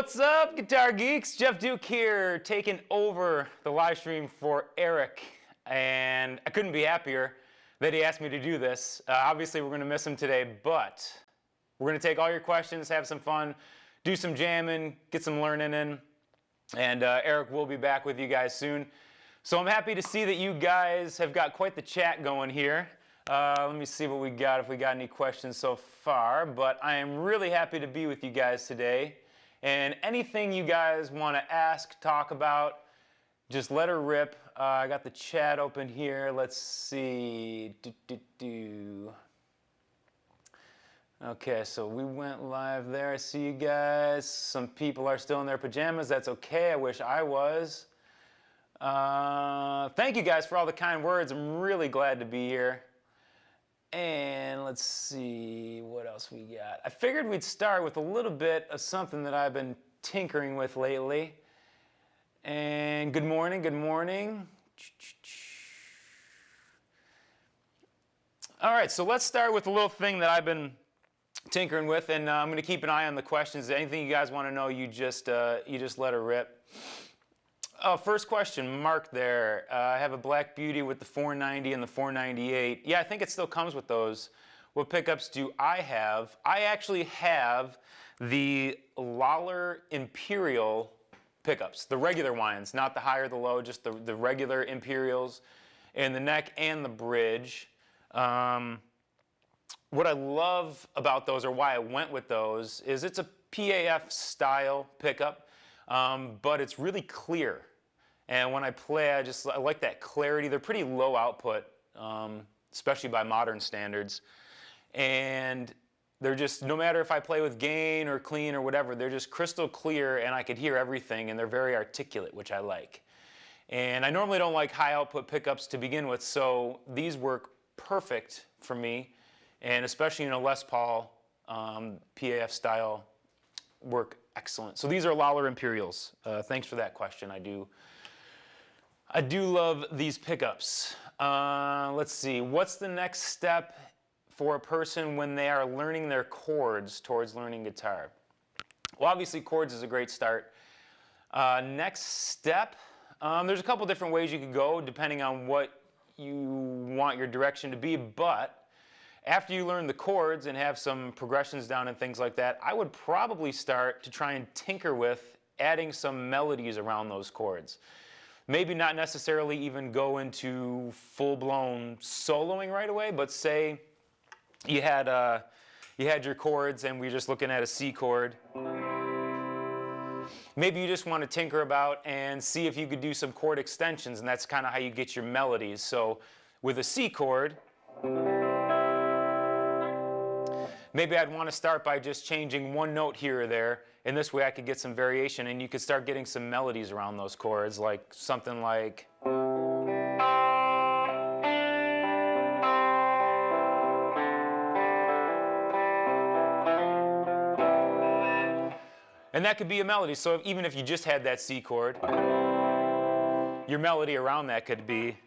What's up, Guitar Geeks? Jeff Duke here, taking over the live stream for Eric. And I couldn't be happier that he asked me to do this. Obviously, we're going to miss him today, but we're going to take all your questions, have some fun, do some jamming, get some learning in. And Eric will be back with you guys soon. So I'm happy to see that you guys have got quite the chat going here. Let me see what we got, if we got any questions so far. But I am really happy to be with you guys today. And anything you guys want to ask, talk about, just let her rip. I got the chat open here. Let's see. Okay, so we went live there. I see you guys. Some people are still in their pajamas. That's okay. I wish I was. Thank you guys for all the kind words. I'm really glad to be here. And let's see what else we got. I figured we'd start with a little bit of something that I've been tinkering with lately. And good morning, good morning. All right, so let's start with a little thing that I've been tinkering with, and I'm going to keep an eye on the questions. Anything you guys want to know, you just let her rip. First question, Mark there. I have a Black Beauty with the 490 and the 498. Yeah, I think it still comes with those. What pickups do I have? I actually have the Lawler Imperial pickups, the regular ones, not the high or the low, just the regular Imperials in the neck and the bridge. What I love about those, or why I went with those, is it's a PAF style pickup, but it's really clear. And when I play, I like that clarity. They're pretty low output, especially by modern standards. And they're just, no matter if I play with gain or clean or whatever, they're just crystal clear and I could hear everything, and they're very articulate, which I like. And I normally don't like high output pickups to begin with, so these work perfect for me, and especially in a Les Paul PAF style work excellent. So these are Lawler Imperials. Thanks for that question. I do love these pickups. Let's see, what's the next step for a person when they are learning their chords towards learning guitar? Well, obviously chords is a great start. Next step, there's a couple different ways you could go depending on what you want your direction to be, but after you learn the chords and have some progressions down and things like that, I would probably start to try and tinker with adding some melodies around those chords. Maybe not necessarily even go into full-blown soloing right away, but say you had your chords and we're just looking at a C chord. Maybe you just want to tinker about and see if you could do some chord extensions, and that's kind of how you get your melodies. So with a C chord, maybe I'd want to start by just changing one note here or there, and this way I could get some variation, and you could start getting some melodies around those chords, like something like... And that could be a melody, so even if you just had that C chord, your melody around that could be...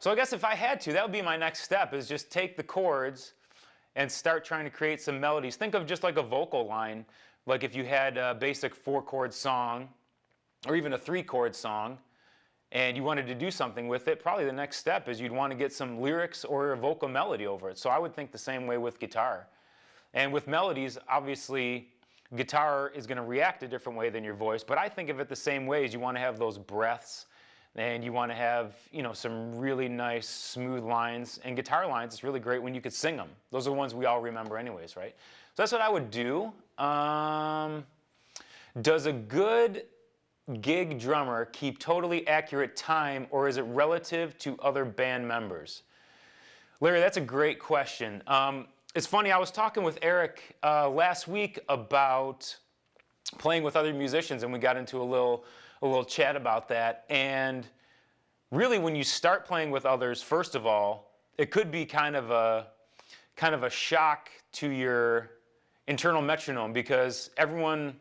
So I guess if I had to, that would be my next step, is just take the chords and start trying to create some melodies. Think of just like a vocal line, like if you had a basic 4-chord song, or even a 3-chord song, and you wanted to do something with it, probably the next step is you'd want to get some lyrics or a vocal melody over it. So I would think the same way with guitar. And with melodies, obviously, guitar is going to react a different way than your voice, but I think of it the same way, as you want to have those breaths, and you want to have, you know, some really nice smooth lines. And guitar lines, it's really great when you could sing them. Those are the ones we all remember anyways, right? So that's what I would do. Does a good gig drummer keep totally accurate time, or is it relative to other band members? Larry, that's a great question. It's funny, I was talking with Eric last week about playing with other musicians, and we got into a little chat about that. And really, when you start playing with others, first of all, it could be kind of a shock to your internal metronome, because everyone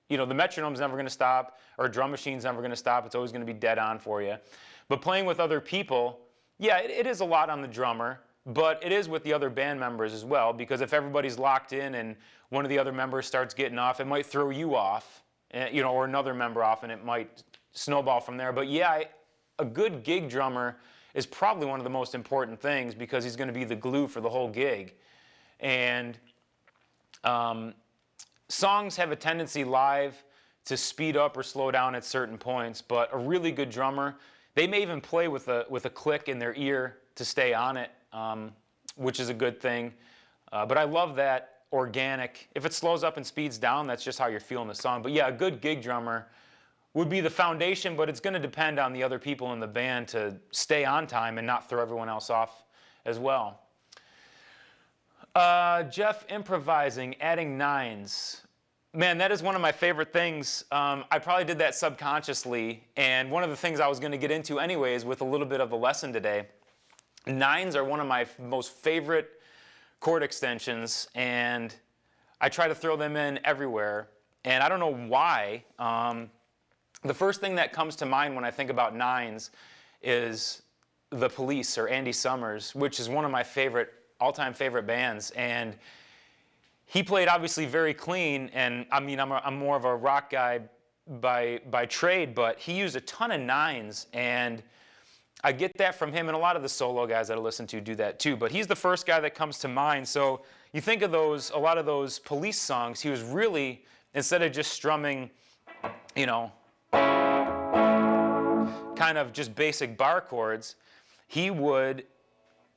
you know, the metronome's never going to stop, or drum machine's never going to stop. It's always going to be dead on for you. But playing with other people, yeah, it is a lot on the drummer, but it is with the other band members as well, because if everybody's locked in and one of the other members starts getting off, it might throw you off, you know, or another member off, and it might snowball from there. But yeah, a good gig drummer is probably one of the most important things, because he's going to be the glue for the whole gig. And songs have a tendency live to speed up or slow down at certain points, but a really good drummer, they may even play with a click in their ear to stay on it, which is a good thing. But I love that organic. If it slows up and speeds down, that's just how you're feeling the song. But yeah, a good gig drummer would be the foundation, but it's going to depend on the other people in the band to stay on time and not throw everyone else off as well. Jeff, improvising, adding nines. Man, that is one of my favorite things. I probably did that subconsciously, and one of the things I was going to get into anyways with a little bit of a lesson today. Nines are one of my most favorite chord extensions, and I try to throw them in everywhere, and I don't know why. The first thing that comes to mind when I think about nines is The Police, or Andy Summers, which is one of my all-time favorite bands. And he played obviously very clean, and I mean, I'm more of a rock guy by trade, but he used a ton of nines, and I get that from him, and a lot of the solo guys that I listen to do that too. But he's the first guy that comes to mind. So you think of a lot of those Police songs, he was really, instead of just strumming, you know, kind of just basic bar chords, he would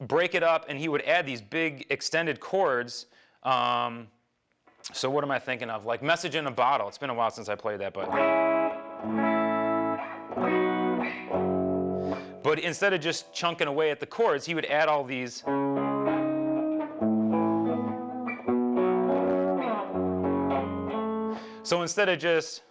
break it up and he would add these big extended chords. So what am I thinking of? Like Message in a Bottle. It's been a while since I played that, but instead of just chunking away at the chords, he would add all these. So instead of just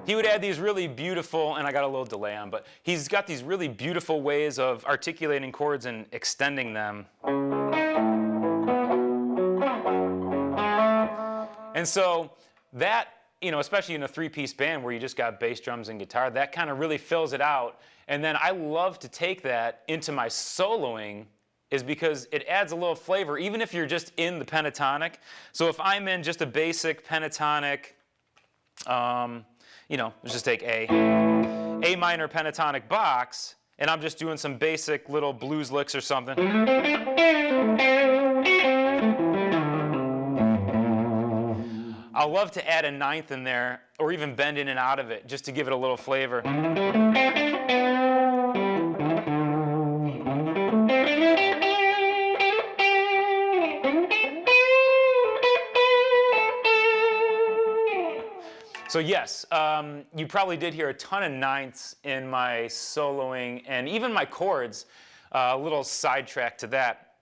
he would add these really beautiful, and I got a little delay on, but he's got these really beautiful ways of articulating chords and extending them. And so that, you know, especially in a three-piece band where you just got bass, drums, and guitar, that kind of really fills it out. And then I love to take that into my soloing, is because it adds a little flavor, even if you're just in the pentatonic. So if I'm in just a basic pentatonic, you know, let's just take A minor pentatonic box, and I'm just doing some basic little blues licks or something. I'll love to add a ninth in there, or even bend in and out of it, just to give it a little flavor. So yes, you probably did hear a ton of ninths in my soloing, and even my chords. A little sidetrack to that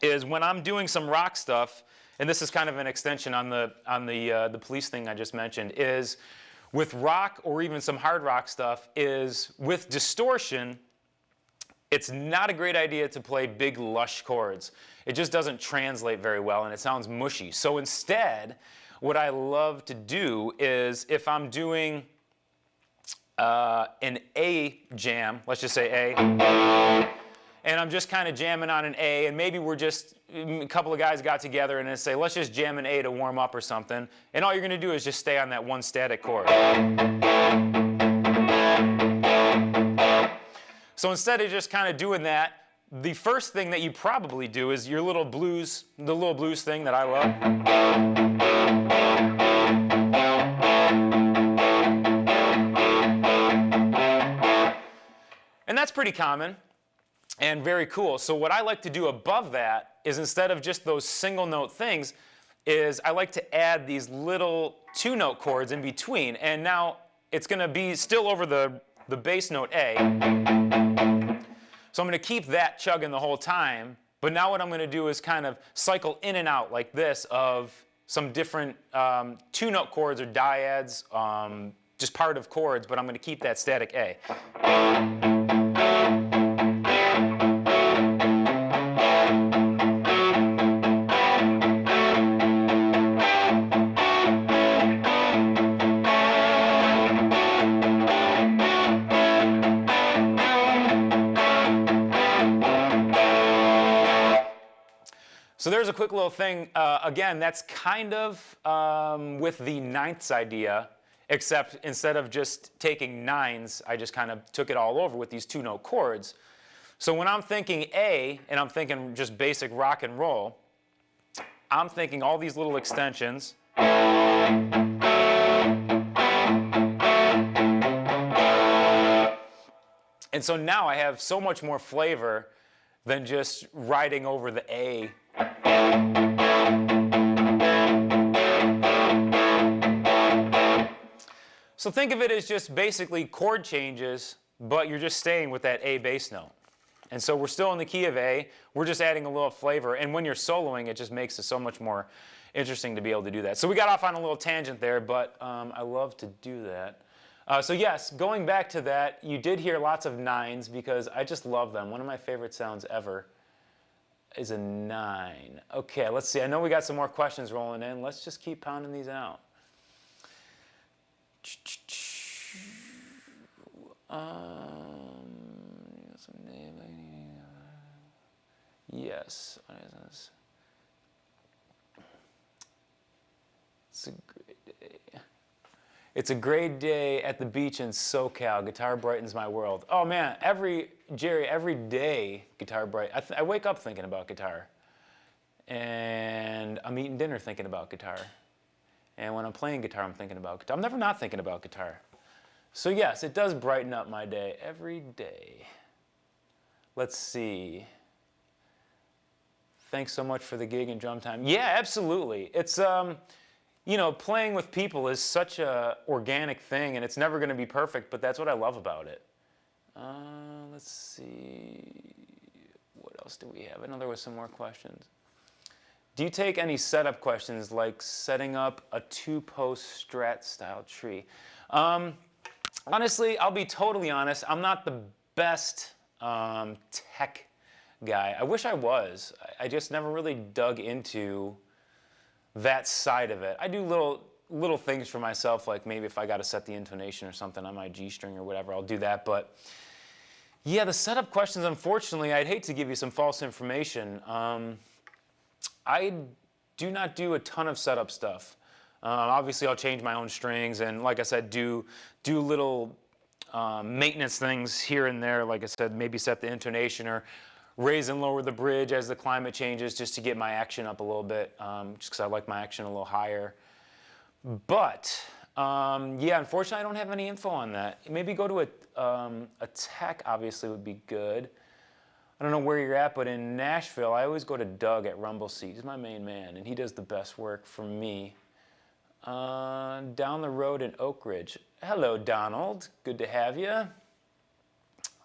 is when I'm doing some rock stuff, and this is kind of an extension on the Police thing I just mentioned, is with rock or even some hard rock stuff, is with distortion, it's not a great idea to play big lush chords. It just doesn't translate very well, and it sounds mushy. So instead, what I love to do is, if I'm doing an A jam, let's just say A, and I'm just kind of jamming on an A, and maybe we're just, a couple of guys got together and they say, let's just jam an A to warm up or something, and all you're going to do is just stay on that one static chord. So instead of just kind of doing that, the first thing that you probably do is your little blues, the little blues thing that I love. And that's pretty common and very cool. So what I like to do above that is, instead of just those single note things, is I like to add these little two-note chords in between. And now it's going to be still over the bass note A. So I'm going to keep that chugging the whole time, but now what I'm going to do is kind of cycle in and out like this of some different two-note chords or dyads, just part of chords, but I'm going to keep that static A. So there's a quick little thing. Again, that's kind of with the ninths idea, except instead of just taking nines, I just kind of took it all over with these 2-note chords. So when I'm thinking A, and I'm thinking just basic rock and roll, I'm thinking all these little extensions. And so now I have so much more flavor than just riding over the A. So think of it as just basically chord changes, but you're just staying with that A bass note. And so we're still in the key of A, we're just adding a little flavor, and when you're soloing, it just makes it so much more interesting to be able to do that. So we got off on a little tangent there, but I love to do that. So yes, going back to that, you did hear lots of nines because I just love them. One of my favorite sounds ever is a 9. Okay, let's see. I know we got some more questions rolling in. Let's just keep pounding these out. Yes. It's a great day. It's a great day at the beach in SoCal. Guitar brightens my world. Oh man, Jerry, every day guitar I wake up thinking about guitar. And I'm eating dinner thinking about guitar. And when I'm playing guitar, I'm thinking about guitar. I'm never not thinking about guitar. So yes, it does brighten up my day every day. Let's see. Thanks so much for the gig and drum time. Yeah, absolutely. It's, you know, playing with people is such a organic thing, and it's never going to be perfect, but that's what I love about it. Let's see. What else do we have? I know there was some more questions. Do you take any setup questions like setting up a 2-post Strat style tree? Honestly, I'll be totally honest, I'm not the best tech guy. I wish I was. I just never really dug into that side of it. I do little things for myself, like maybe if I got to set the intonation or something on my G string or whatever, I'll do that. But yeah, the setup questions, unfortunately, I'd hate to give you some false information. I do not do a ton of setup stuff. Obviously, I'll change my own strings and, like I said, do little maintenance things here and there. Like I said, maybe set the intonation or raise and lower the bridge as the climate changes just to get my action up a little bit, just because I like my action a little higher. But, yeah, unfortunately, I don't have any info on that. Maybe go to a tech, obviously, would be good. I don't know where you're at, but in Nashville, I always go to Doug at Rumble Seat. He's my main man, and he does the best work for me. Down the road in Oak Ridge. Hello, Donald. Good to have you.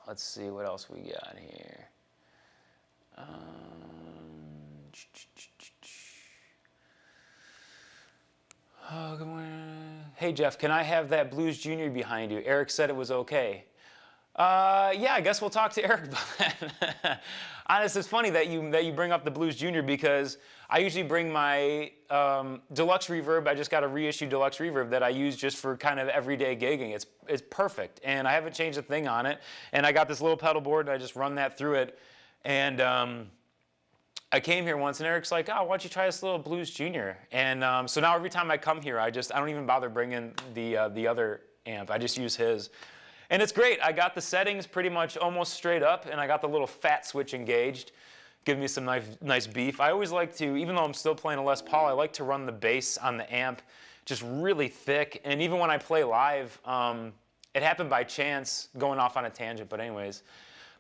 Let's see what else we got here. Oh, good morning. Hey, Jeff, can I have that Blues Junior behind you? Eric said it was okay. Yeah, I guess we'll talk to Eric about that. Honestly, it's funny that you bring up the Blues Junior because I usually bring my deluxe reverb. I just got a reissue deluxe reverb that I use just for kind of everyday gigging. It's perfect, and I haven't changed a thing on it. And I got this little pedal board, and I just run that through it. And I came here once, and Eric's like, "Oh, why don't you try this little Blues Junior?" And so now every time I come here, I don't even bother bringing the other amp. I just use his. And it's great. I got the settings pretty much almost straight up, and I got the little fat switch engaged, giving me some nice beef. I always like to, even though I'm still playing a Les Paul, I like to run the bass on the amp just really thick. And even when I play live, it happened by chance, going off on a tangent, but anyways,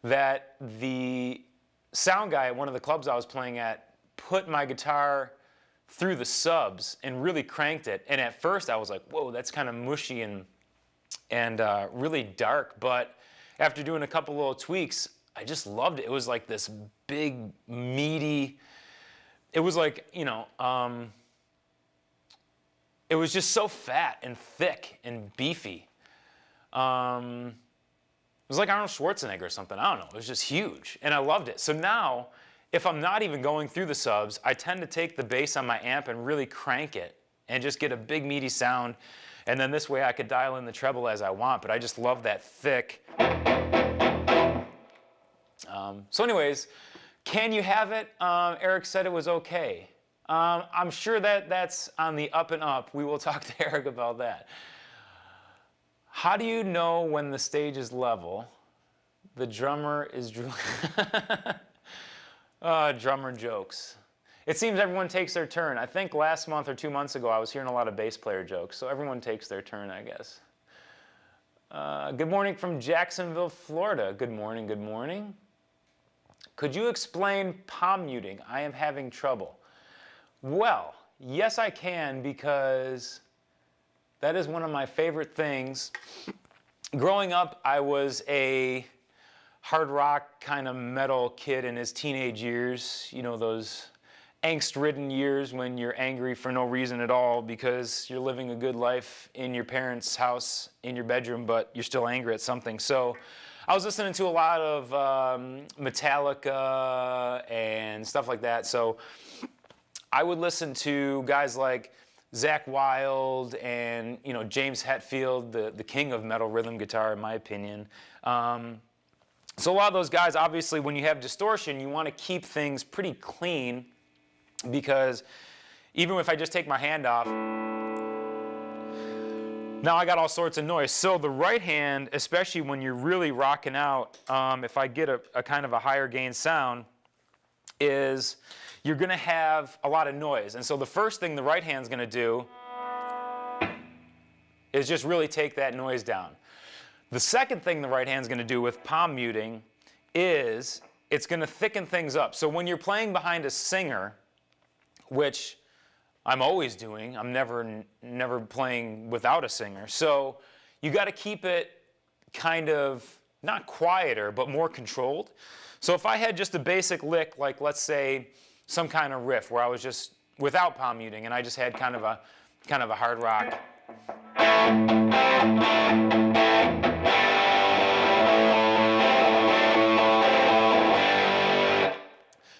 that the sound guy at one of the clubs I was playing at put my guitar through the subs and really cranked it. And at first I was like, whoa, that's kind of mushy and really dark, but after doing a couple little tweaks, I just loved it. It was like this big, meaty, it was like, you know, it was just so fat and thick and beefy. It was like Arnold Schwarzenegger or something, I don't know, it was just huge, and I loved it. So now, if I'm not even going through the subs, I tend to take the bass on my amp and really crank it, and just get a big, meaty sound. And then this way I could dial in the treble as I want, but I just love that thick. So anyways, Can you have it? Eric said it was okay. I'm sure that's on the up and up. We will talk to Eric about that. How do you know when the stage is level? The drummer is drummer jokes. It seems everyone takes their turn. I think last month or 2 months ago I was hearing a lot of bass player jokes, so everyone takes their turn, I guess. Good morning from Jacksonville, Florida. Good morning, good morning. Could you explain palm muting? I am having trouble. Well, yes I can, because that is one of my favorite things. Growing up, I was a hard rock kind of metal kid in his teenage years. You know, those angst-ridden years when you're angry for no reason at all because you're living a good life in your parents' house, in your bedroom, but you're still angry at something. So I was listening to a lot of Metallica and stuff like that. So I would listen to guys like Zakk Wylde and, you know, James Hetfield, the king of metal rhythm guitar, in my opinion. So a lot of those guys, obviously, when you have distortion, you want to keep things pretty clean, because even if I just take my hand off, now I got all sorts of noise. So the right hand, especially when you're really rocking out, if I get a kind of a higher gain sound, is you're going to have a lot of noise. And so the first thing the right hand's going to do is just really take that noise down. The second thing the right hand's going to do with palm muting is it's going to thicken things up. So when you're playing behind a singer, which I'm always doing, I'm never playing without a singer. So you got to keep it kind of not quieter, but more controlled. So if I had just a basic lick, like let's say some kind of riff where I was just without palm muting, and I just had kind of a hard rock.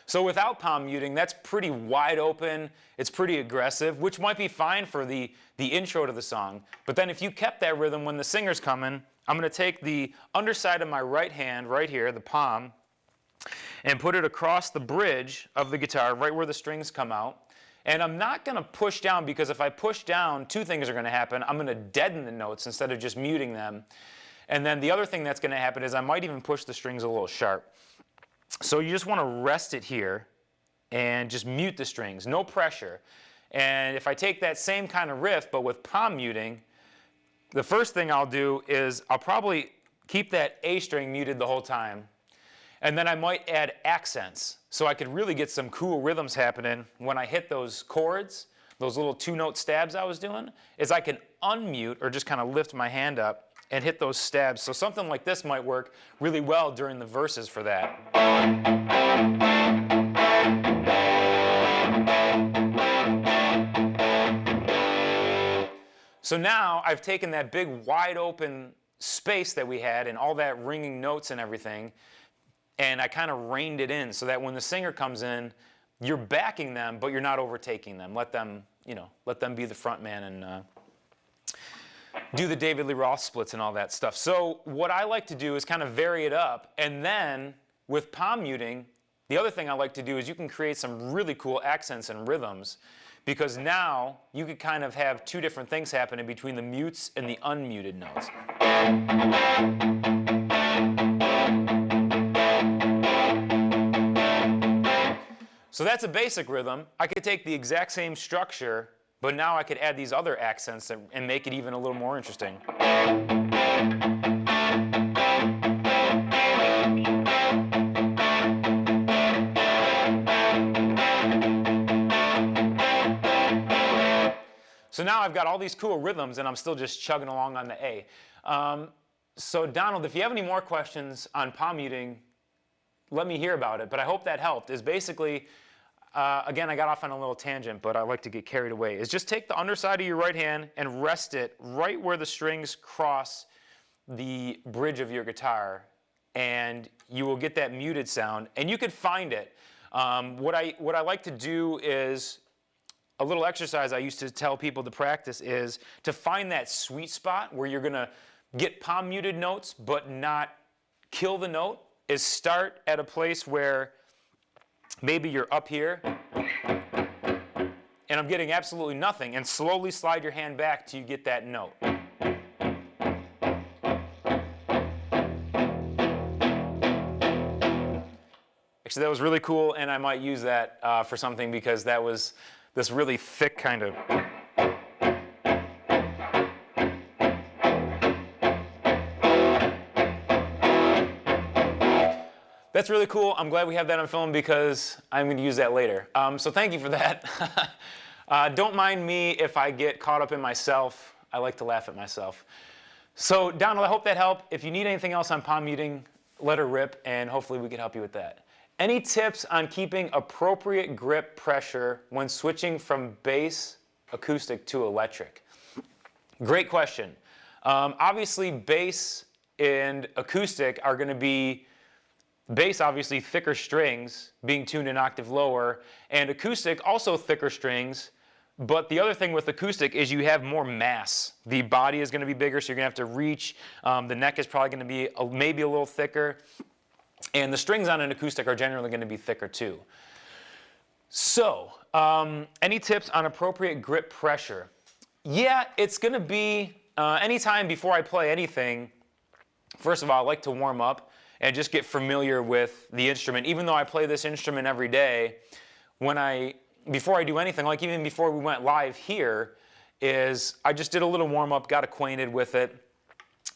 So without palm muting, that's pretty wide open, it's pretty aggressive, which might be fine for the intro to the song. But then if you kept that rhythm when the singer's coming, I'm going to take the underside of my right hand, right here, the palm, and put it across the bridge of the guitar, right where the strings come out. And I'm not going to push down, because if I push down, two things are going to happen. I'm going to deaden the notes instead of just muting them. And then the other thing that's going to happen is I might even push the strings a little sharp. So you just want to rest it here and just mute the strings, no pressure. And if I take that same kind of riff but with palm muting, the first thing I'll do is I'll probably keep that A string muted the whole time. And then I might add accents so I could really get some cool rhythms happening when I hit those chords, those little two-note stabs I was doing, is I can unmute or just kind of lift my hand up and hit those stabs. So something like this might work really well during the verses for that. So now I've taken that big wide open space that we had and all that ringing notes and everything, and I kind of reined it in so that when the singer comes in, you're backing them, but you're not overtaking them. Let them, you know, let them be the front man and do the David Lee Roth splits and all that stuff. So what I like to do is kind of vary it up, and then with palm muting, the other thing I like to do is you can create some really cool accents and rhythms, because now you could kind of have two different things happening between the mutes and the unmuted notes. So that's a basic rhythm. I could take the exact same structure, but now I could add these other accents and make it even a little more interesting. So now I've got all these cool rhythms and I'm still just chugging along on the A. So Donald, if you have any more questions on palm muting, let me hear about it, but I hope that helped. Is basically, again, I got off on a little tangent, but I like to get carried away, is just take the underside of your right hand and rest it right where the strings cross the bridge of your guitar, and you will get that muted sound, and you could find it. What I like to do is, a little exercise I used to tell people to practice is to find that sweet spot where you're going to get palm muted notes but not kill the note, is start at a place where maybe you're up here, and I'm getting absolutely nothing, and slowly slide your hand back till you get that note. Actually, that was really cool, and I might use that for something because that was this really thick kind of. That's really cool. I'm glad we have that on film because I'm going to use that later. So thank you for that. Don't mind me if I get caught up in myself. I like to laugh at myself. So Donald, I hope that helped. If you need anything else on palm muting, let her rip, and hopefully we can help you with that. Any tips on keeping appropriate grip pressure when switching from bass acoustic to electric? Great question. Obviously, bass and acoustic are going to be, bass obviously thicker strings being tuned an octave lower, and acoustic also thicker strings. But the other thing with acoustic is you have more mass. The body is going to be bigger, so you're going to have to reach. The neck is probably going to be maybe a little thicker. And the strings on an acoustic are generally going to be thicker too. So, any tips on appropriate grip pressure? Yeah, it's going to be anytime before I play anything, first of all, I like to warm up and just get familiar with the instrument. Even though I play this instrument every day, before I do anything, like even before we went live here, is I just did a little warm up, got acquainted with it,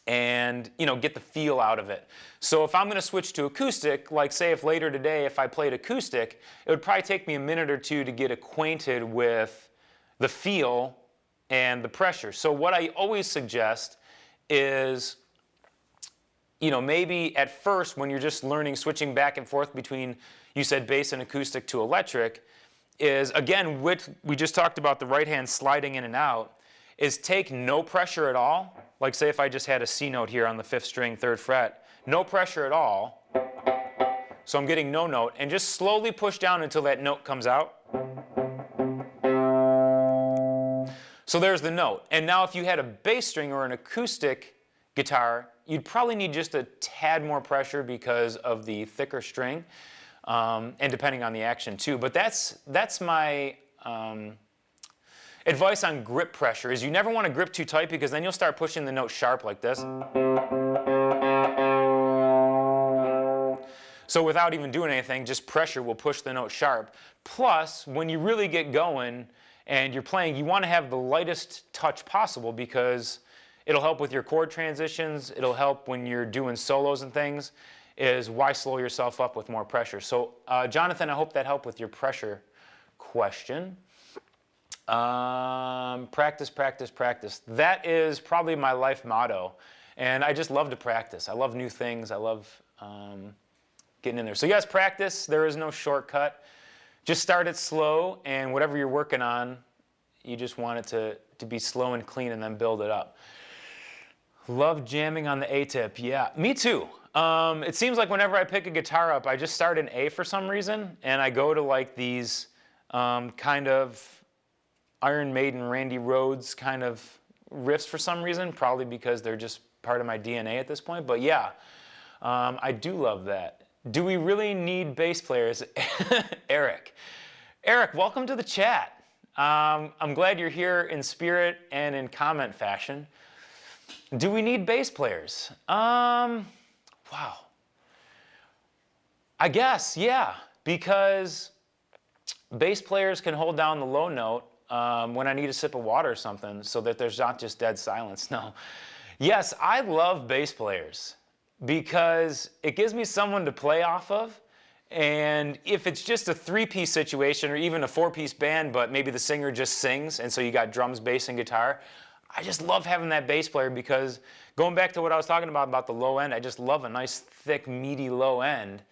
and get the feel out of it. So if I'm going to switch to acoustic, like say if later today if I played acoustic, it would probably take me a minute or two to get acquainted with the feel and the pressure. So what I always suggest is, maybe at first when you're just learning, switching back and forth between, you said bass and acoustic to electric, is again, we just talked about the right hand sliding in and out, is take no pressure at all. Like say if I just had a C note here on the 5th string, 3rd fret, no pressure at all. So I'm getting no note, and just slowly push down until that note comes out. So there's the note. And now if you had a bass string or an acoustic guitar, you'd probably need just a tad more pressure because of the thicker string, and depending on the action too. But that's my advice on grip pressure, is you never want to grip too tight because then you'll start pushing the note sharp like this. So without even doing anything, just pressure will push the note sharp. Plus, when you really get going and you're playing, you want to have the lightest touch possible because it'll help with your chord transitions, it'll help when you're doing solos and things, is why slow yourself up with more pressure. So Jonathan, I hope that helped with your pressure question. Practice, practice, practice. That is probably my life motto. And I just love to practice. I love new things. I love getting in there. So yes, practice. There is no shortcut. Just start it slow, and whatever you're working on, you just want it to be slow and clean and then build it up. Love jamming on the A tip. Yeah, me too. It seems like whenever I pick a guitar up, I just start in A for some reason, and I go to like these kind of Iron Maiden, Randy Rhoads kind of riffs for some reason, probably because they're just part of my DNA at this point. But yeah, I do love that. Do we really need bass players? Eric, welcome to the chat. I'm glad you're here in spirit and in comment fashion. Do we need bass players? Wow. I guess, yeah, because bass players can hold down the low note when I need a sip of water or something so that there's not just dead silence. No. Yes, I love bass players because it gives me someone to play off of. And if it's just a 3-piece situation or even a 4-piece band, but maybe the singer just sings and so you got drums, bass, and guitar, I just love having that bass player because going back to what I was talking about the low end, I just love a nice, thick, meaty low end.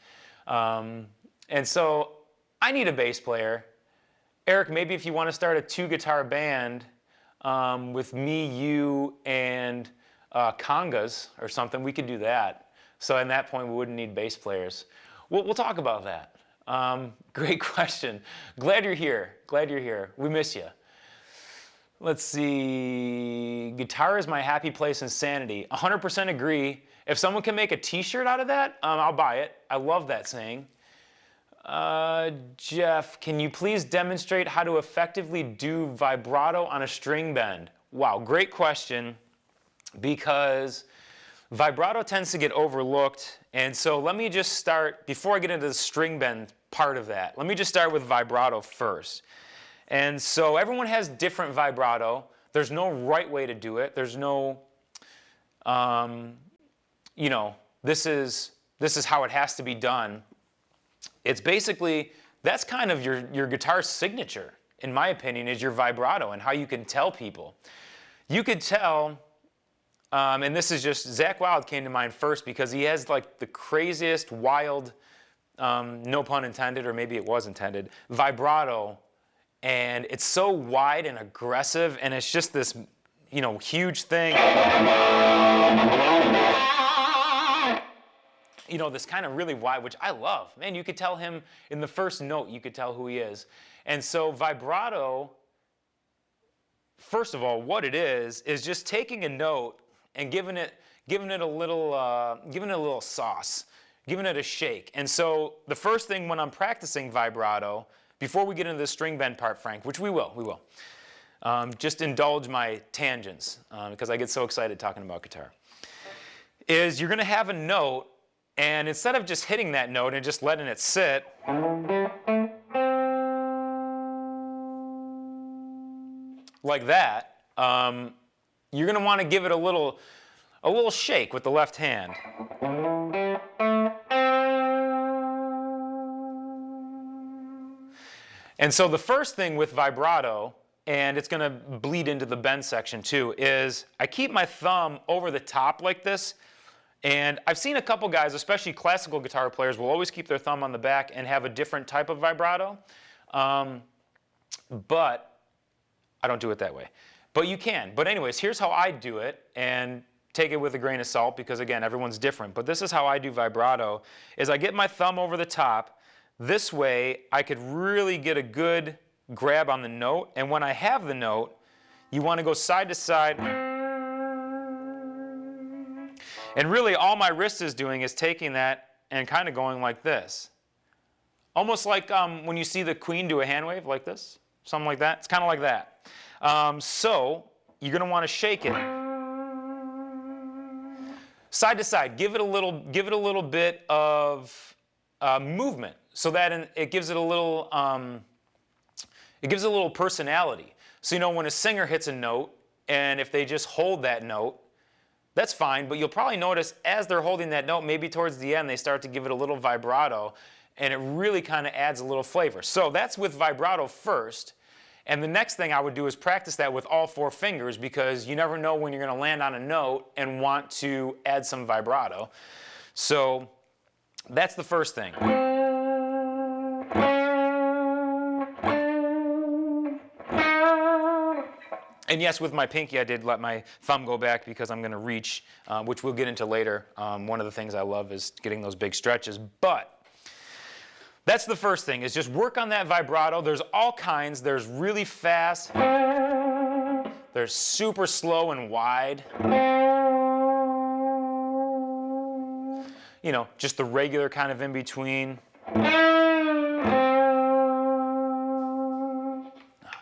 And so I need a bass player. Eric, maybe if you want to start a 2-guitar band with me, you, and congas or something, we could do that. So at that point, we wouldn't need bass players. We'll talk about that. Great question. Glad you're here. Glad you're here. We miss you. Let's see. Guitar is my happy place and sanity. 100% agree. If someone can make a t-shirt out of that, I'll buy it. I love that saying. Jeff, can you please demonstrate how to effectively do vibrato on a string bend? Wow, great question, because vibrato tends to get overlooked. And so let me just start, before I get into the string bend part of that, let me just start with vibrato first. And so everyone has different vibrato. There's no right way to do it. There's no, you know, this is how it has to be done. It's basically, that's kind of your guitar signature, in my opinion, is your vibrato and how you can tell people. You could tell, and this is just, Zakk Wylde came to mind first because he has like the craziest, wild, no pun intended, or maybe it was intended, vibrato. And it's so wide and aggressive, and it's just this, you know, huge thing. You know, this kind of really wide, which I love. Man, you could tell him in the first note, you could tell who he is. And so vibrato, first of all, what it is just taking a note and giving it a little sauce, giving it a shake. And so the first thing when I'm practicing vibrato, before we get into the string bend part, Frank, which we will, just indulge my tangents because I get so excited talking about guitar, is you're going to have a note, and instead of just hitting that note and just letting it sit, like that, you're going to want to give it a little shake with the left hand. And so the first thing with vibrato, and it's going to bleed into the bend section too, is I keep my thumb over the top like this. And I've seen a couple guys, especially classical guitar players, will always keep their thumb on the back and have a different type of vibrato. But I don't do it that way. But you can. But anyways, here's how I do it, and take it with a grain of salt because, again, everyone's different. But this is how I do vibrato, is I get my thumb over the top. This way, I could really get a good grab on the note. And when I have the note, you want to go side to side. And really, all my wrist is doing is taking that and kind of going like this. Almost like when you see the Queen do a hand wave like this, something like that. It's kind of like that. So you're going to want to shake it side to side. Give it a little bit of movement, so that it gives it a little personality. So you know, when a singer hits a note, and if they just hold that note, that's fine, but you'll probably notice as they're holding that note, maybe towards the end, they start to give it a little vibrato, and it really kind of adds a little flavor. So that's with vibrato first, and the next thing I would do is practice that with all 4 fingers, because you never know when you're going to land on a note and want to add some vibrato. So that's the first thing. And yes, with my pinky, I did let my thumb go back because I'm going to reach, which we'll get into later. One of the things I love is getting those big stretches. But that's the first thing, is just work on that vibrato. There's all kinds. There's really fast. There's super slow and wide. You know, just the regular kind of in between.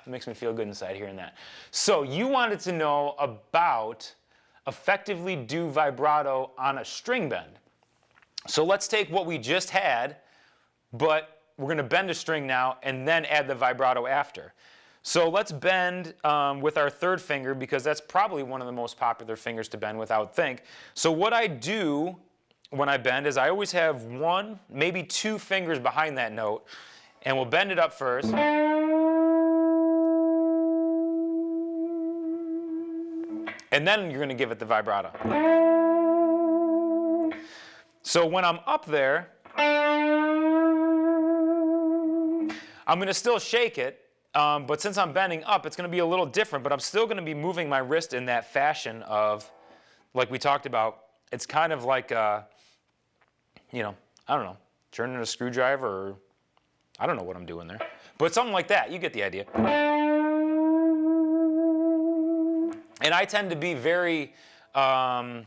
It makes me feel good inside hearing that. So you wanted to know about effectively do vibrato on a string bend. So let's take what we just had, but we're going to bend a string now and then add the vibrato after. So let's bend with our 3rd finger, because that's probably one of the most popular fingers to bend with, I would think. So what I do when I bend is I always have 1, maybe 2 fingers behind that note, and we'll bend it up first. And then you're going to give it the vibrato. So when I'm up there, I'm going to still shake it, but since I'm bending up, it's going to be a little different, but I'm still going to be moving my wrist in that fashion of, like we talked about, it's kind of like, you know, I don't know, turning a screwdriver, or I don't know what I'm doing there, but something like that. You get the idea. And I tend to be very, I'm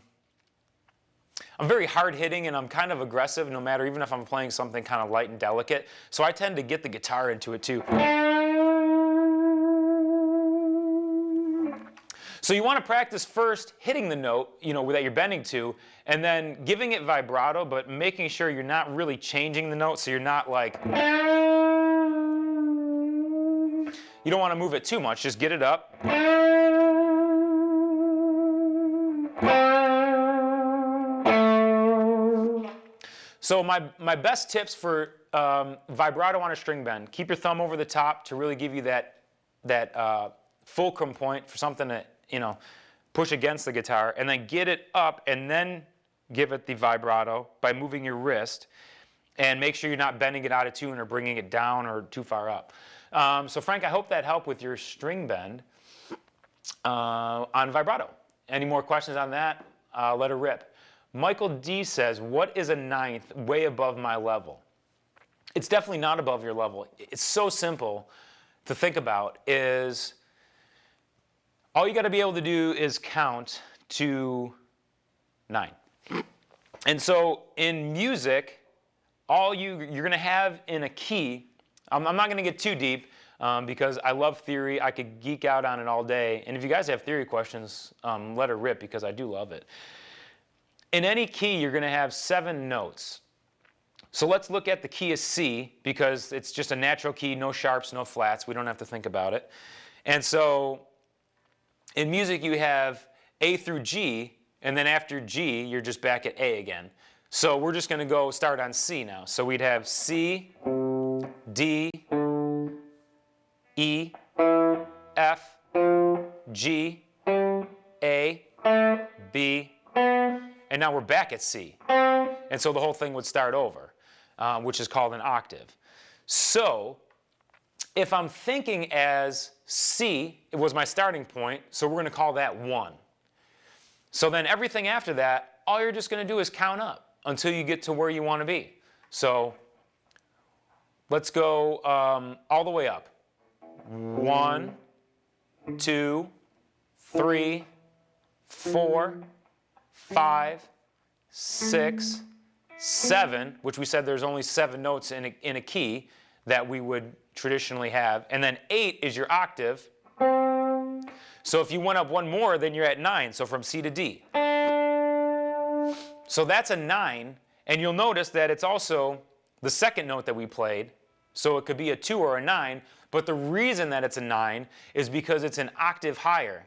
I'm very hard hitting and I'm kind of aggressive no matter, even if I'm playing something kind of light and delicate. So I tend to get the guitar into it too. So you want to practice first hitting the note, you know, that you're bending to, and then giving it vibrato, but making sure you're not really changing the note, so you're not like, you don't want to move it too much, just get it up. So my best tips for vibrato on a string bend: keep your thumb over the top to really give you that fulcrum point for something to, you know, push against the guitar, and then get it up and then give it the vibrato by moving your wrist, and make sure you're not bending it out of tune or bringing it down or too far up. So Frank, I hope that helped with your string bend on vibrato. Any more questions on that? Let her rip. Michael D says, what is a ninth way above my level? It's definitely not above your level. It's so simple to think about. Is all you got to be able to do is count to 9. And so in music, all you're going to have in a key, I'm not going to get too deep because I love theory. I could geek out on it all day. And if you guys have theory questions, let her rip because I do love it. In any key, you're going to have 7 notes. So let's look at the key as C because it's just a natural key, no sharps, no flats. We don't have to think about it. And so in music, you have A through G, and then after G, you're just back at A again. So we're just going to go start on C now. So we'd have C, D, E, F, G, A, B, and now we're back at C. And so the whole thing would start over, which is called an octave. So if I'm thinking as C, it was my starting point, so we're going to call that 1. So then everything after that, all you're just going to do is count up until you get to where you want to be. So let's go all the way up. 1, 2, 3, 4, 5, 6, 7, which we said there's only 7 notes in a key that we would traditionally have. And then 8 is your octave. So if you went up 1 more, then you're at 9, so from C to D. So that's a 9, and you'll notice that it's also the second note that we played, so it could be a 2 or a 9, but the reason that it's a 9 is because it's an octave higher.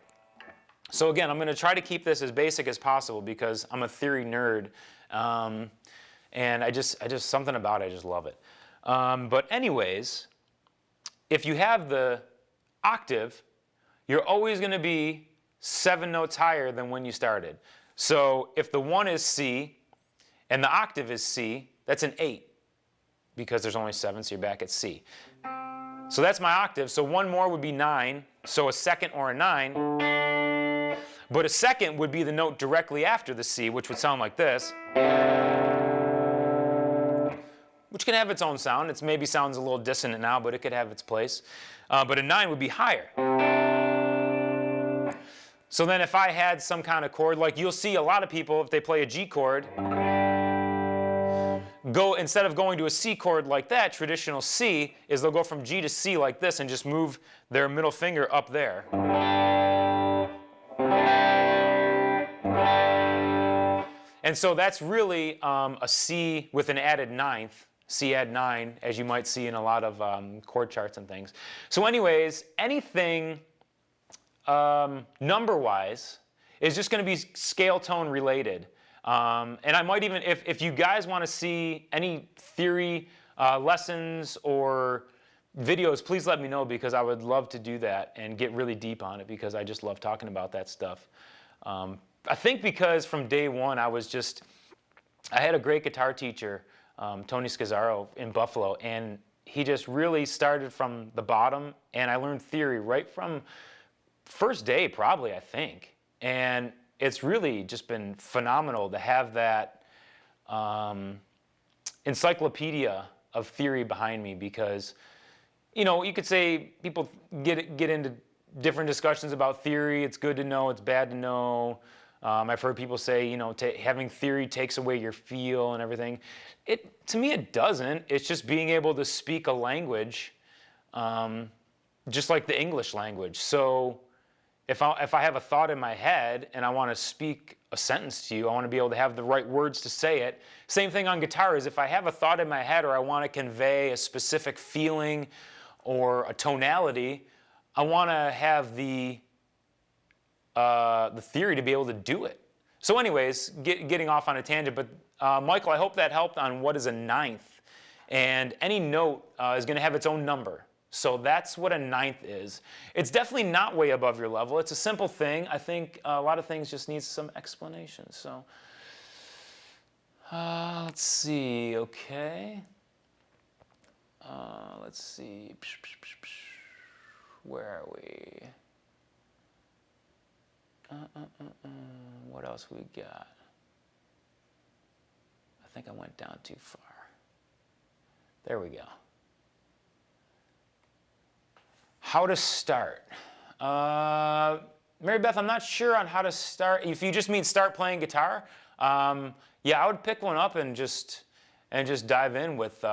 So again, I'm going to try to keep this as basic as possible because I'm a theory nerd, and I just something about it, I just love it. But anyways, if you have the octave, you're always going to be 7 notes higher than when you started. So if the 1 is C and the octave is C, that's an 8 because there's only 7, so you're back at C. So that's my octave. So 1 more would be 9, so a second or a 9. But a second would be the note directly after the C, which would sound like this, which can have its own sound. It maybe sounds a little dissonant now, but it could have its place. But a 9 would be higher. So then if I had some kind of chord, like you'll see a lot of people, if they play a G chord, instead of going to a C chord like that, traditional C, is they'll go from G to C like this and just move their middle finger up there. And so that's really a C with an added 9th, C add 9, as you might see in a lot of chord charts and things. So anyways, anything number-wise is just going to be scale tone related. And I might even, if you guys want to see any theory lessons or videos, please let me know because I would love to do that and get really deep on it because I just love talking about that stuff. I think because from day one I had a great guitar teacher, Tony Scazzaro in Buffalo, and he just really started from the bottom, and I learned theory right from first day probably, I think. And it's really just been phenomenal to have that encyclopedia of theory behind me because, you know, you could say people get into different discussions about theory. It's good to know, it's bad to know. I've heard people say, you know, having theory takes away your feel and everything. To me, it doesn't. It's just being able to speak a language, just like the English language. So if I have a thought in my head and I want to speak a sentence to you, I want to be able to have the right words to say it. Same thing on guitar is if I have a thought in my head or I want to convey a specific feeling or a tonality, I want to have the theory to be able to do it. So anyways, getting off on a tangent, but Michael, I hope that helped on what is a ninth. And any note is going to have its own number. So that's what a ninth is. It's definitely not way above your level. It's a simple thing. I think a lot of things just need some explanation. So let's see, okay. Let's see. Where are we? What else we got? I think I went down too far. There we go. How to start. Mary Beth, I'm not sure on how to start. If you just mean start playing guitar, yeah, I would pick one up and just dive in with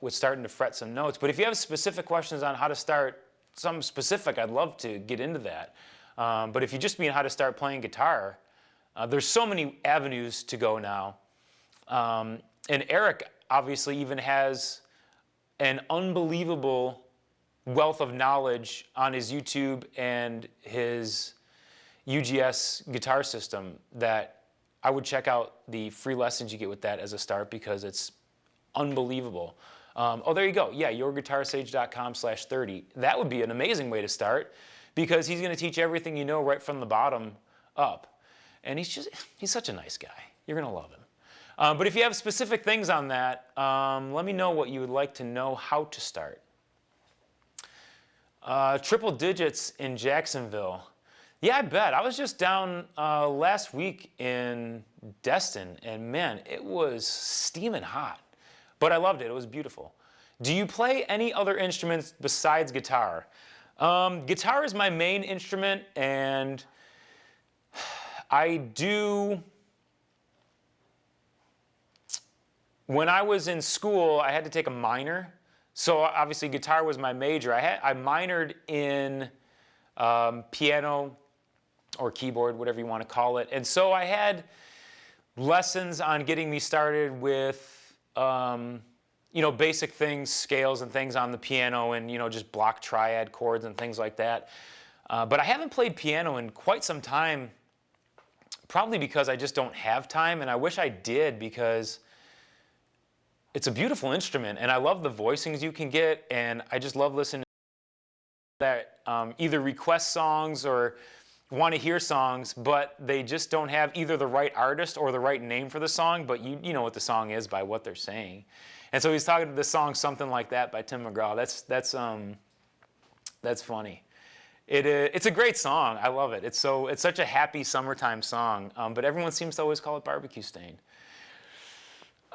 starting to fret some notes. But if you have specific questions on how to start something specific, I'd love to get into that. But if you just mean how to start playing guitar, there's so many avenues to go now. And Eric obviously even has an unbelievable wealth of knowledge on his YouTube and his UGS guitar system that I would check out the free lessons you get with that as a start because it's unbelievable. Oh, there you go. Yeah, YourGuitarSage.com/30. That would be an amazing way to start because he's going to teach everything you know right from the bottom up. And he's such a nice guy. You're going to love him. But if you have specific things on that, let me know what you would like to know how to start. Triple digits in Jacksonville. Yeah, I bet. I was just down last week in Destin, and man, it was steaming hot. But I loved it. It was beautiful. Do you play any other instruments besides guitar? Guitar is my main instrument, and I do. When I was in school, I had to take a minor. So obviously guitar was my major. I minored in piano or keyboard, whatever you want to call it. And so I had lessons on getting me started with basic things, scales and things on the piano and just block triad chords and things like that. But I haven't played piano in quite some time, probably because I just don't have time, and I wish I did because it's a beautiful instrument, and I love the voicings you can get, and I just love listening to that either request songs or want to hear songs, but they just don't have either the right artist or the right name for the song, but you know what the song is by what they're saying. And so he's talking to the song Something Like That by Tim McGraw. That's funny. It's a great song. I love it. It's such a happy summertime song, but everyone seems to always call it Barbecue Stain.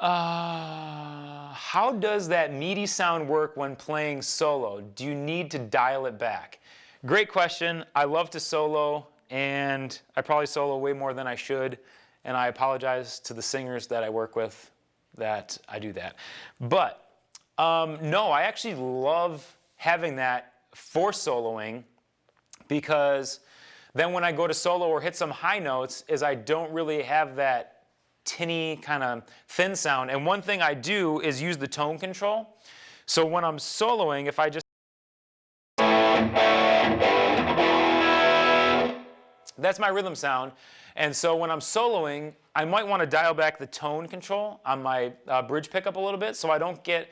How does that meaty sound work when playing solo? Do you need to dial it back? Great question. I love to solo, and I probably solo way more than I should, and I apologize to the singers that I work with that I do that. But no, I actually love having that for soloing because then when I go to solo or hit some high notes is I don't really have that tinny kind of thin sound. And one thing I do is use the tone control. So when I'm soloing, if I just that's my rhythm sound. And so when I'm soloing, I might want to dial back the tone control on my bridge pickup a little bit so I don't get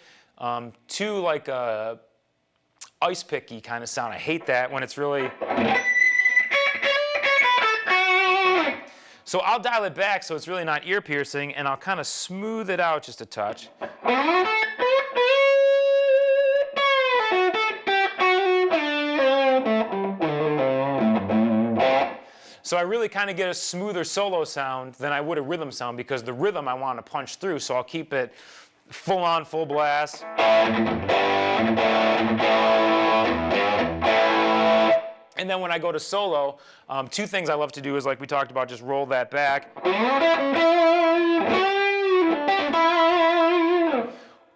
too like a ice picky kind of sound. I hate that when it's really. So I'll dial it back so it's really not ear piercing, and I'll kind of smooth it out just a touch. So I really kind of get a smoother solo sound than I would a rhythm sound because the rhythm I want to punch through, so I'll keep it full on, full blast. And then when I go to solo, two things I love to do is, like we talked about, just roll that back.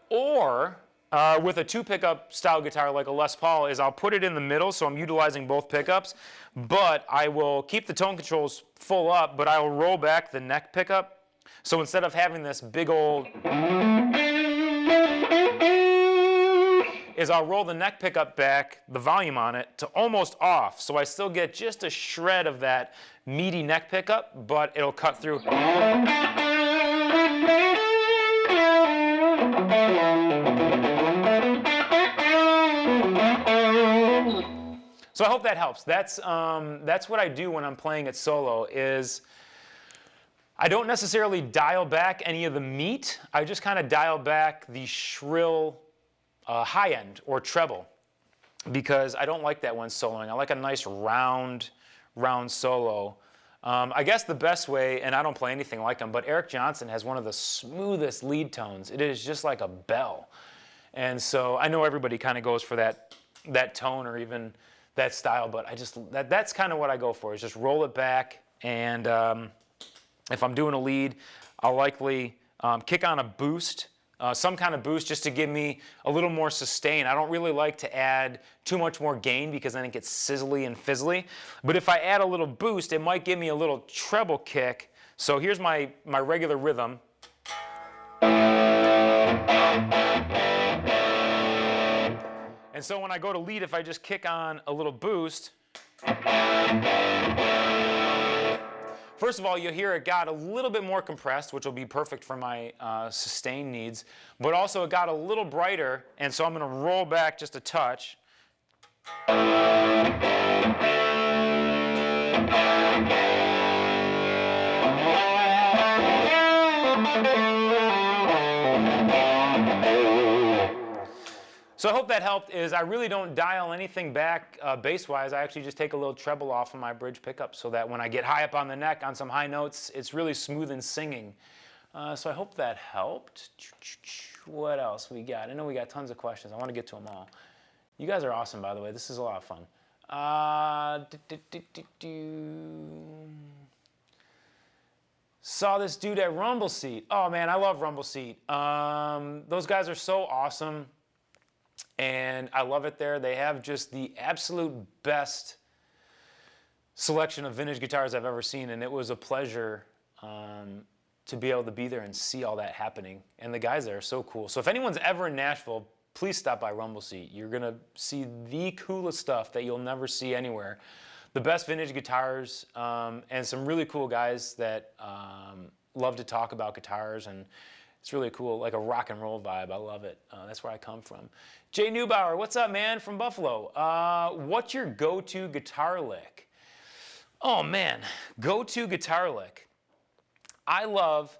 Or with a 2-pickup style guitar like a Les Paul is I'll put it in the middle, so I'm utilizing both pickups, but I will keep the tone controls full up, but I will roll back the neck pickup. So instead of having this big old, is I'll roll the neck pickup back, the volume on it, to almost off. So I still get just a shred of that meaty neck pickup, but it'll cut through. So I hope that helps. That's what I do when I'm playing it solo is I don't necessarily dial back any of the meat. I just kind of dial back the shrill high end or treble because I don't like that when soloing. I like a nice round solo. I guess the best way, and I don't play anything like him, but Eric Johnson has one of the smoothest lead tones. It is just like a bell. And so I know everybody kind of goes for that tone or even that style, but that's kind of what I go for, is just roll it back. And if I'm doing a lead, I'll likely kick on a boost, some kind of boost just to give me a little more sustain. I don't really like to add too much more gain because then it gets sizzly and fizzly. But if I add a little boost, it might give me a little treble kick. So here's my regular rhythm. And so when I go to lead, if I just kick on a little boost, first of all, you'll hear it got a little bit more compressed, which will be perfect for my sustain needs, but also it got a little brighter, and so I'm going to roll back just a touch. So I hope that helped. Is I really don't dial anything back bass-wise. I actually just take a little treble off of my bridge pickup so that when I get high up on the neck on some high notes, it's really smooth and singing. So I hope that helped. What else we got? I know we got tons of questions. I want to get to them all. You guys are awesome, by the way. This is a lot of fun. Saw this dude at Rumble Seat. Oh man, I love Rumble Seat. Those guys are so awesome. And I love it there. They have just the absolute best selection of vintage guitars I've ever seen, and it was a pleasure to be able to be there and see all that happening. And the guys there are so cool. So if anyone's ever in Nashville, please stop by Rumble Seat. You're going to see the coolest stuff that you'll never see anywhere. The best vintage guitars and some really cool guys that love to talk about guitars, and it's really cool, like a rock and roll vibe. I love it. That's where I come from. Jay Neubauer, what's up, man, from Buffalo? What's your go-to guitar lick? Oh, man, go-to guitar lick. I love,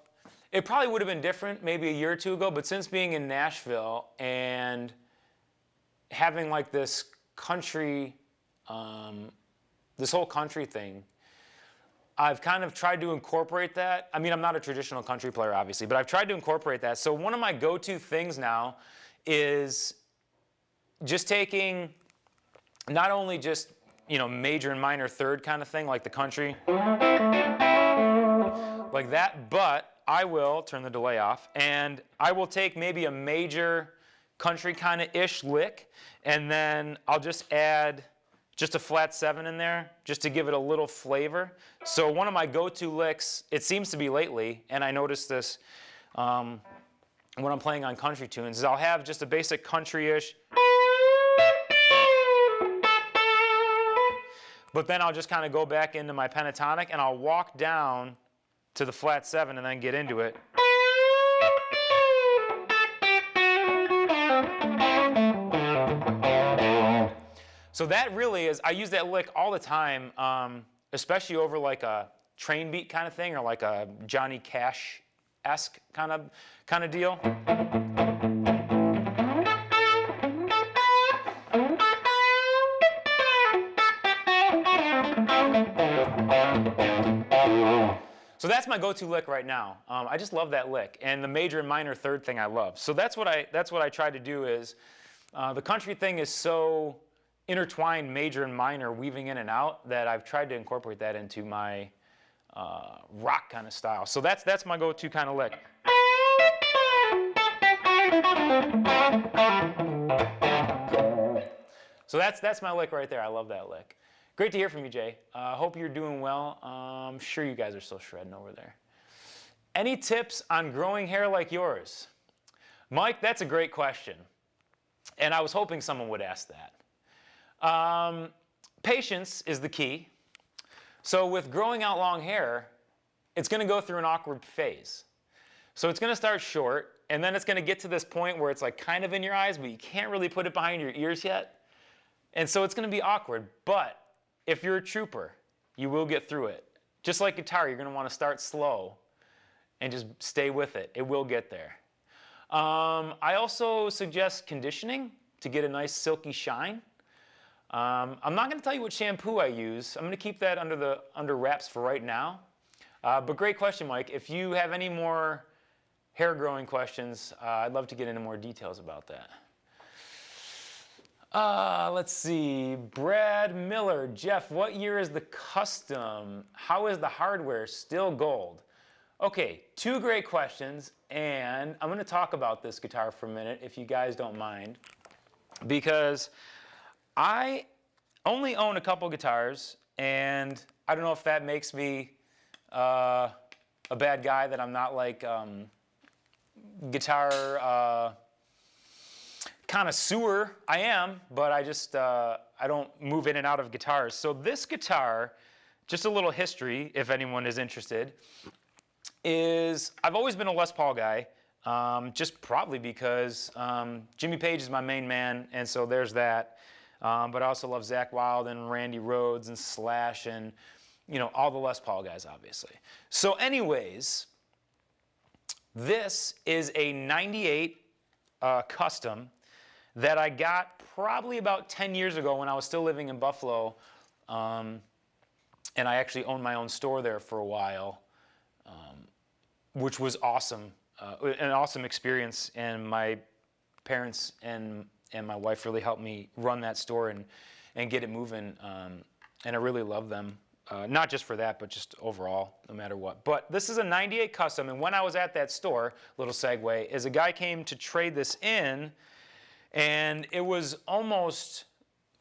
it probably would have been different maybe a year or two ago, but since being in Nashville and having like this country, this whole country thing, I've kind of tried to incorporate that. I mean, I'm not a traditional country player, obviously, but I've tried to incorporate that. So one of my go-to things now is just taking not only just, you know, major and minor third kind of thing, like the country, like that, but I will turn the delay off, and I will take maybe a major country kind of ish lick, and then I'll just add just a flat 7 in there, just to give it a little flavor. So one of my go-to licks, it seems to be lately, and I noticed this when I'm playing on country tunes, is I'll have just a basic country-ish, but then I'll just kind of go back into my pentatonic, and I'll walk down to the flat 7 and then get into it. So that really is, I use that lick all the time, especially over like a train beat kind of thing or like a Johnny Cash-esque kind of deal. So that's my go-to lick right now. I just love that lick, and the major and minor third thing I love. So that's what I try to do is, the country thing is so intertwined major and minor weaving in and out that I've tried to incorporate that into my rock kind of style. So that's my go-to kind of lick. So that's my lick right there. I love that lick. Great to hear from you, Jay. Hope you're doing well. I'm sure you guys are still shredding over there. Any tips on growing hair like yours? Mike, that's a great question. And I was hoping someone would ask that. Patience is the key. So with growing out long hair, it's going to go through an awkward phase. So it's going to start short, and then it's going to get to this point where it's like kind of in your eyes, but you can't really put it behind your ears yet. And so it's going to be awkward. But if you're a trooper, you will get through it. Just like guitar, you're going to want to start slow and just stay with it. It will get there. I also suggest conditioning to get a nice silky shine. I'm not going to tell you what shampoo I use. I'm going to keep that under wraps for right now. But great question, Mike. If you have any more hair growing questions, I'd love to get into more details about that. Let's see. Brad Miller. Jeff, what year is the custom? How is the hardware still gold? Okay, two great questions, and I'm going to talk about this guitar for a minute, if you guys don't mind, because I only own a couple guitars, and I don't know if that makes me a bad guy, that I'm not like guitar connoisseur. I am, but I just I don't move in and out of guitars. So this guitar, just a little history, if anyone is interested, is I've always been a Les Paul guy, just probably because Jimmy Page is my main man, and so there's that. But I also love Zakk Wylde and Randy Rhoads and Slash and, you know, all the Les Paul guys, obviously. So anyways, this is a 98 custom that I got probably about 10 years ago when I was still living in Buffalo, and I actually owned my own store there for a while. Which was awesome, an awesome experience, and my parents and my wife really helped me run that store and get it moving, and I really love them, not just for that, but just overall, no matter what. But this is a 98 custom, and when I was at that store, little segue, is a guy came to trade this in, and it was almost,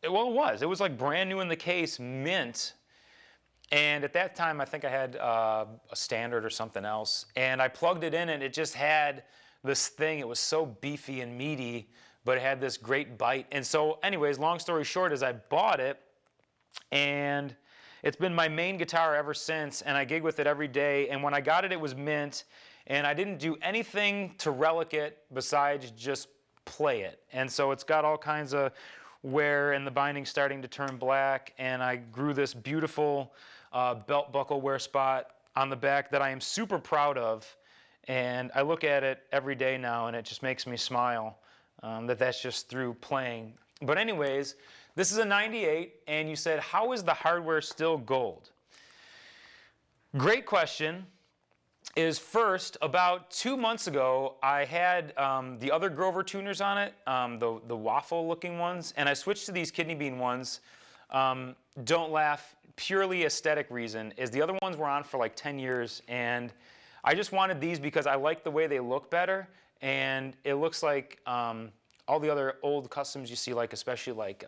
well, it was like brand new in the case, mint. And at that time, I think I had a standard or something else. And I plugged it in, and it just had this thing. It was so beefy and meaty, but it had this great bite. And so anyways, long story short is I bought it, and it's been my main guitar ever since. And I gig with it every day. And when I got it, it was mint. And I didn't do anything to relic it besides just play it. And so it's got all kinds of wear, and the binding's starting to turn black. And I grew this beautiful belt buckle wear spot on the back that I am super proud of, and I look at it every day now, and it just makes me smile that's just through playing. But anyways, this is a 98, and you said, how is the hardware still gold? Great question. Is first, about 2 months ago, I had the other Grover tuners on it, the waffle looking ones, and I switched to these kidney bean ones. Don't laugh, purely aesthetic reason is the other ones were on for like 10 years, and I just wanted these because I like the way they look better, and it looks like all the other old customs you see, like especially like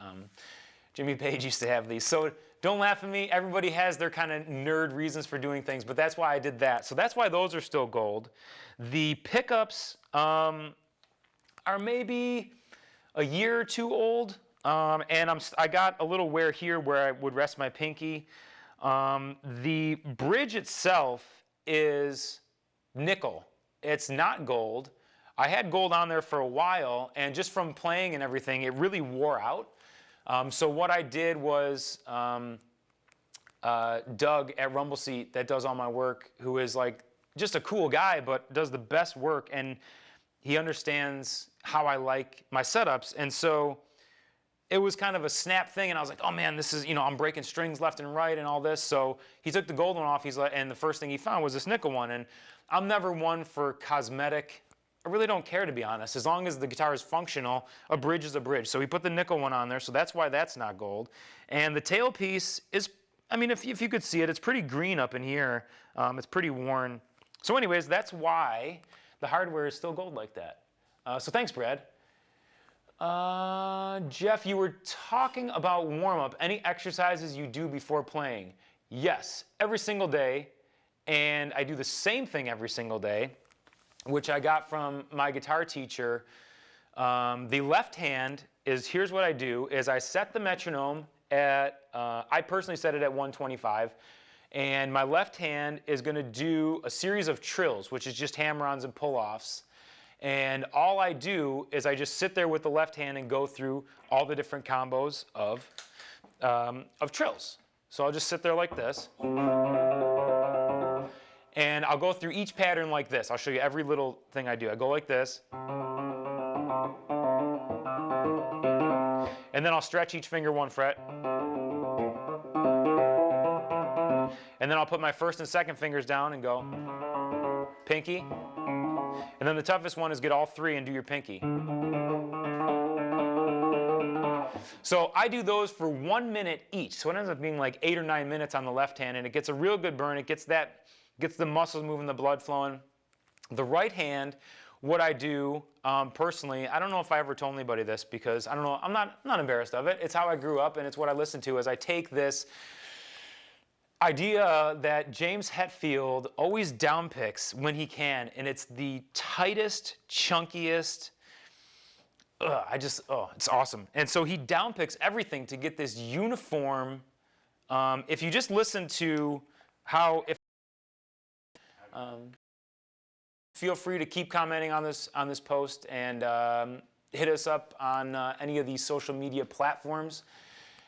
Jimmy Page used to have these. So don't laugh at me, everybody has their kind of nerd reasons for doing things, but that's why I did that. So that's why those are still gold. The pickups are maybe a year or two old. And I got a little wear here where I would rest my pinky. The bridge itself is nickel. It's not gold. I had gold on there for a while, and just from playing and everything, it really wore out. So what I did was Doug at Rumble Seat, that does all my work, who is like just a cool guy, but does the best work, and he understands how I like my setups. And so it was kind of a snap thing, and I was like, oh man, this is, you know, I'm breaking strings left and right and all this. So he took the gold one off, he's like, and the first thing he found was this nickel one. And I'm never one for cosmetic I really don't care, to be honest. As long as the guitar is functional, a bridge is a bridge. So we put the nickel one on there, so that's why that's not gold. And the tailpiece is, I mean, if you could see it, it's pretty green up in here. It's pretty worn. So anyways, that's why the hardware is still gold like that. So thanks, Brad. Jeff, you were talking about warm-up. Any exercises you do before playing? Yes, every single day. And I do the same thing every single day, which I got from my guitar teacher. The left hand is, here's what I do, is I set the metronome at, I personally set it at 125. And my left hand is going to do a series of trills, which is just hammer-ons and pull-offs. And all I do is I just sit there with the left hand and go through all the different combos of trills. So I'll just sit there like this. And I'll go through each pattern like this. I'll show you every little thing I do. I go like this. And then I'll stretch each finger 1 fret. And then I'll put my first and second fingers down and go pinky. And then the toughest one is get all 3 and do your pinky. So I do those for 1 minute each. So it ends up being like 8 or 9 minutes on the left hand, and it gets a real good burn. It gets the muscles moving, the blood flowing. The right hand, what I do personally, I don't know if I ever told anybody this because I don't know, I'm not embarrassed of it. It's how I grew up and it's what I listen to. Is I take this idea that James Hetfield always downpicks when he can, and it's the tightest, chunkiest, it's awesome. And so he downpicks everything to get this uniform. If you just listen to how, feel free to keep commenting on this post and hit us up on any of these social media platforms.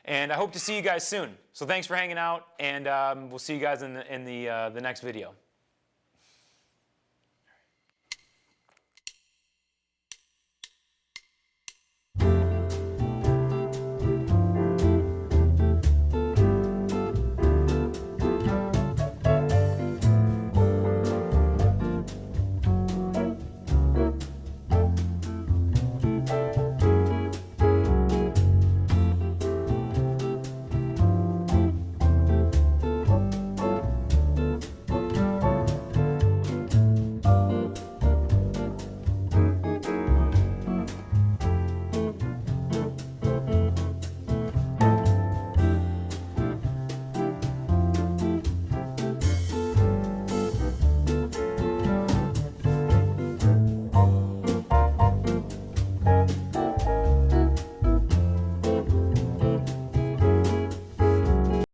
And I hope to see you guys soon. So thanks for hanging out, and we'll see you guys in the next video.